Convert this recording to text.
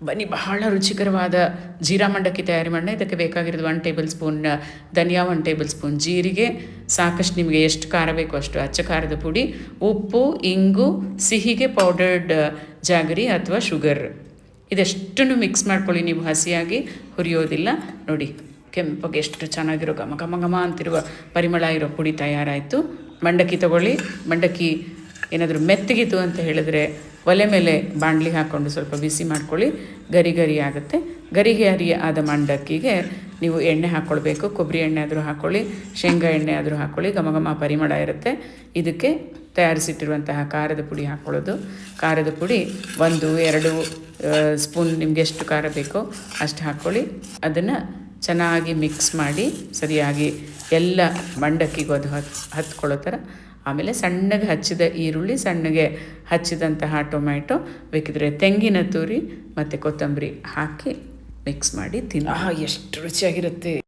ಬನ್ನಿ, ಬಹಳ ರುಚಿಕರವಾದ ಜೀರಾ ಮಂಡಕ್ಕಿ ತಯಾರಿ ಮಾಡೋಣ. ಇದಕ್ಕೆ ಬೇಕಾಗಿರೋದು 1 ಟೇಬಲ್ ಸ್ಪೂನ್ ಧನಿಯಾ, 1 ಟೇಬಲ್ ಸ್ಪೂನ್ ಜೀರಿಗೆ, ಸಾಕಷ್ಟು ನಿಮಗೆ ಎಷ್ಟು ಖಾರ ಬೇಕೋ ಅಷ್ಟು ಅಚ್ಚ ಖಾರದ ಪುಡಿ, ಉಪ್ಪು, ಇಂಗು, ಸಿಹಿಗೆ ಪೌಡರ್ಡ್ ಜಾಗರಿ ಅಥವಾ ಶುಗರ್. ಇದೆಷ್ಟನ್ನು ಮಿಕ್ಸ್ ಮಾಡ್ಕೊಳ್ಳಿ. ನೀವು ಹಸಿಯಾಗಿ ಹುರಿಯೋದಿಲ್ಲ. ನೋಡಿ, ಕೆಂಪಗೆ ಎಷ್ಟು ಚೆನ್ನಾಗಿರೋ ಘಮ ಘಮ ಘಮ ಅಂತಿರುವ ಪರಿಮಳ ಇರೋ ಪುಡಿ ತಯಾರಾಯಿತು. ಮಂಡಕ್ಕಿ ತಗೊಳ್ಳಿ. ಮಂಡಕ್ಕಿ ಏನಾದರೂ ಮೆತ್ತಗಿತು ಅಂತ ಹೇಳಿದ್ರೆ ಒಲೆ ಮೇಲೆ ಬಾಣಲಿ ಹಾಕ್ಕೊಂಡು ಸ್ವಲ್ಪ ಬಿಸಿ ಮಾಡ್ಕೊಳ್ಳಿ. ಗರಿ ಗರಿ ಆಗುತ್ತೆ. ಗರಿ ಆದ ಮಂಡಕ್ಕಿಗೆ ನೀವು ಎಣ್ಣೆ ಹಾಕ್ಕೊಳ್ಬೇಕು. ಕೊಬ್ಬರಿ ಎಣ್ಣೆ ಆದರೂ ಹಾಕ್ಕೊಳ್ಳಿ, ಶೇಂಗಾ ಎಣ್ಣೆ ಆದರೂ ಹಾಕ್ಕೊಳ್ಳಿ. ಘಮ ಘಮ ಪರಿಮಳ ಇರುತ್ತೆ. ಇದಕ್ಕೆ ತಯಾರಿಸಿಟ್ಟಿರುವಂತಹ ಖಾರದ ಪುಡಿ ಹಾಕ್ಕೊಳ್ಳೋದು. ಖಾರದ ಪುಡಿ 1-2 ಸ್ಪೂನ್ ನಿಮಗೆ ಎಷ್ಟು ಖಾರ ಬೇಕೋ ಅಷ್ಟು ಹಾಕ್ಕೊಳ್ಳಿ. ಅದನ್ನು ಚೆನ್ನಾಗಿ ಮಿಕ್ಸ್ ಮಾಡಿ ಸರಿಯಾಗಿ ಎಲ್ಲ ಮಂಡಕ್ಕಿಗೂ ಅದು ಹತ್ಕೊಳ್ಳೋ ಥರ. ಆಮೇಲೆ ಸಣ್ಣಗೆ ಹಚ್ಚಿದ ಈರುಳ್ಳಿ, ಸಣ್ಣಗೆ ಹಚ್ಚಿದಂತಹ ಟೊಮ್ಯಾಟೊ, ಬೇಕಿದ್ರೆ ತೆಂಗಿನ ತುರಿ ಮತ್ತು ಕೊತ್ತಂಬರಿ ಹಾಕಿ ಮಿಕ್ಸ್ ಮಾಡಿ ತಿನ್ನಿ. ಎಷ್ಟು ರುಚಿಯಾಗಿರುತ್ತೆ.